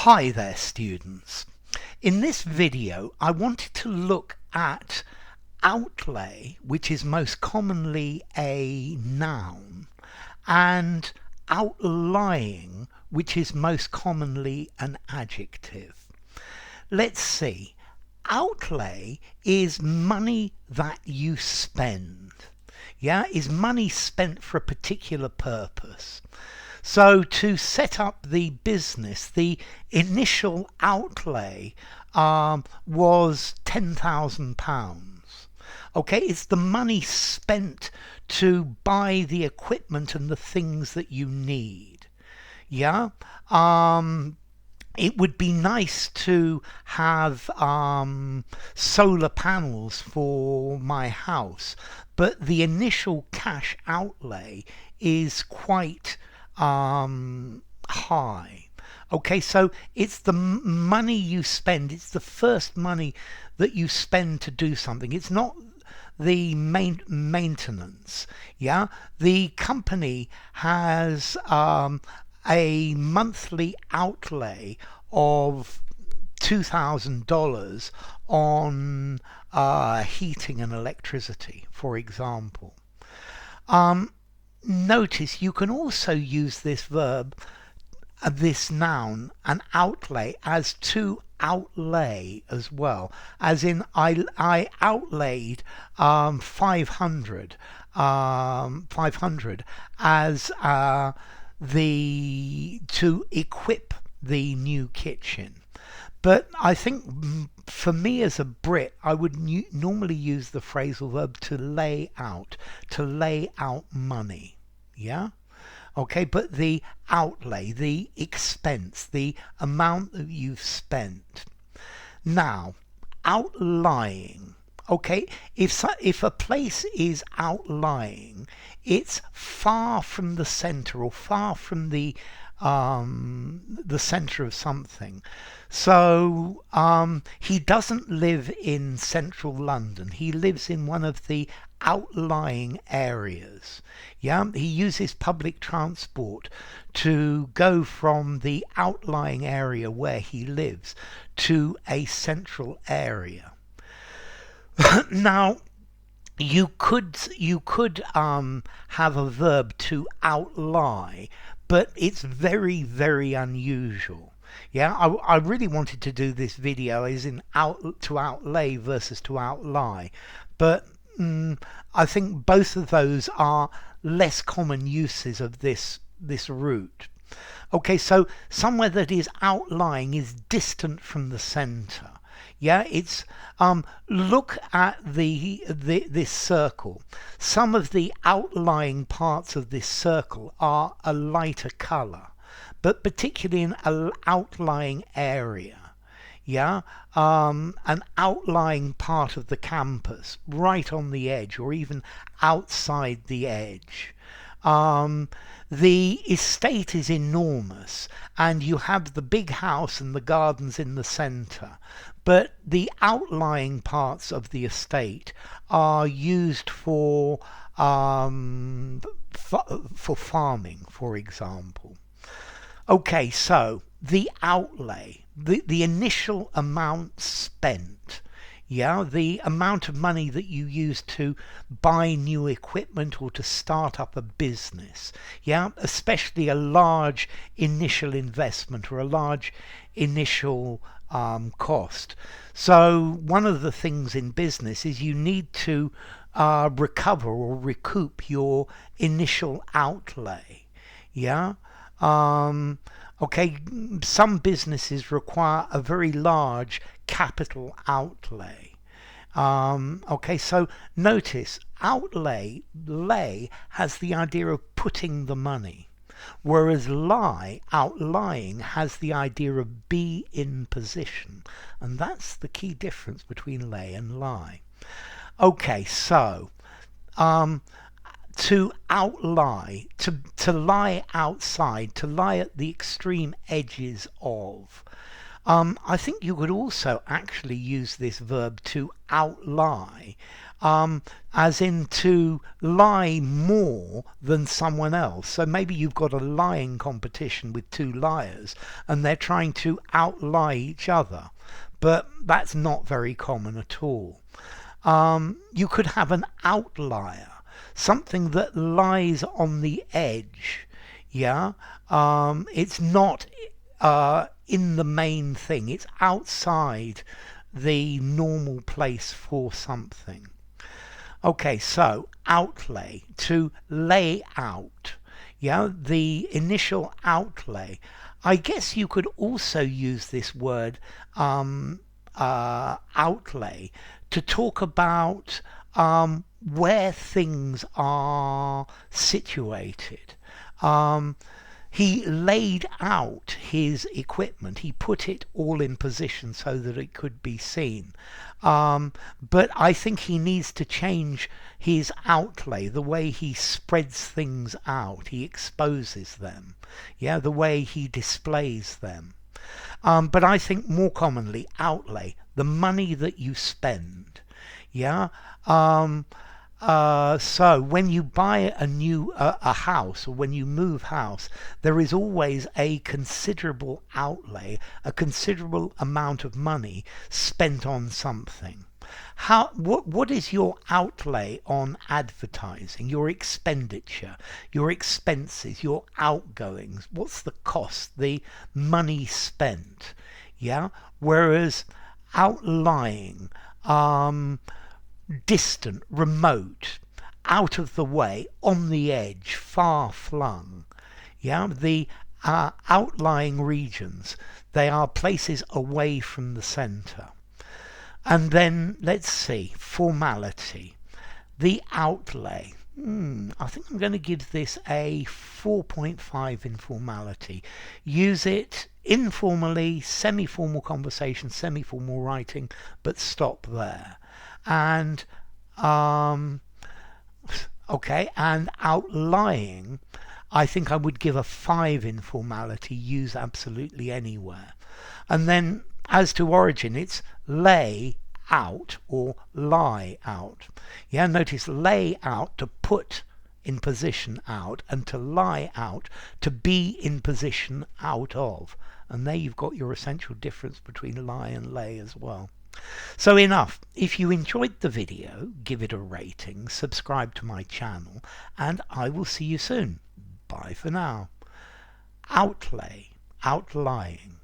Hi there, students. In this video I wanted to look at outlay, which is most commonly a noun, and outlying, which is most commonly an adjective. Let's see. Outlay is money that you spend. Is money spent for a particular purpose. So to set up the business, the initial outlay was £10,000. Okay, it's the money spent to buy the equipment and the things that you need. It would be nice to have solar panels for my house, but the initial cash outlay is quite high. Okay, so it's the money you spend, it's the first money that you spend to do something. It's not the maintenance. The company has a monthly outlay of $2,000 on heating and electricity, for example. Notice you can also use this verb, this noun, an outlay, as to outlay as well, as in I outlaid 500 as to equip the new kitchen. But I think for me as a Brit, I would normally use the phrasal verb to lay out money. Okay, but the outlay, the expense, the amount that you've spent. Now, outlying. Okay, if a place is outlying, it's far from the center or far from the center of something. So he doesn't live in central London. He lives in one of the outlying areas. He uses public transport to go from the outlying area where he lives to a central area. Now, you could have a verb to outlie, but it's very, very unusual. I really wanted to do this video as in to outlay versus to outlie, but I think both of those are less common uses of this root. Okay, so somewhere that is outlying is distant from the center. It's look at this circle. Some of the outlying parts of this circle are a lighter color, but particularly in an outlying area. An outlying part of the campus, right on the edge or even outside the edge. The estate is enormous and you have the big house and the gardens in the center, but the outlying parts of the estate are used for farming, for example. Okay, so the outlay, the initial amount spent, the amount of money that you use to buy new equipment or to start up a business, especially a large initial investment or a large initial cost. So one of the things in business is you need to recover or recoup your initial outlay. Okay, some businesses require a very large capital outlay. Okay, so notice outlay, lay, has the idea of putting the money, whereas outlying has the idea of be in position, and that's the key difference between lay and lie. Okay, so to outlie, to lie outside, to lie at the extreme edges of. I think you could also actually use this verb to outlie, as in to lie more than someone else. So maybe you've got a lying competition with two liars and they're trying to outlie each other, but that's not very common at all. You could have an outlier, something that lies on the edge. Yeah, it's not in the main thing, it's outside the normal place for something. Okay, so outlay, to lay out. Yeah, the initial outlay. I guess you could also use this word outlay to talk about where things are situated. He laid out his equipment. He put it all in position so that it could be seen. But I think he needs to change his outlay, the way he spreads things out, he exposes them, yeah, the way he displays them. But I think more commonly, outlay, the money that you spend, yeah. So when you buy a house, or when you move house, there is always a considerable outlay, a considerable amount of money spent on something. What is your outlay on advertising, your expenditure, your expenses, your outgoings? What's the cost, the money spent? Yeah. Whereas outlying, distant, remote, out of the way, on the edge, far flung. Yeah, the outlying regions, they are places away from the centre. And then let's see, formality, the outlay. I think I'm going to give this a 4.5 in formality. Use it informally, semi-formal conversation, semi-formal writing, but stop there. And okay, and outlying, I think I would give a 5 in formality, use absolutely anywhere. And then as to origin, it's lay out or lie out. Yeah, notice lay out, to put in position out, and to lie out, to be in position out of. And there you've got your essential difference between lie and lay as well. So enough. If you enjoyed the video, give it a rating, subscribe to my channel, and I will see you soon. Bye for now. Outlay, outlying.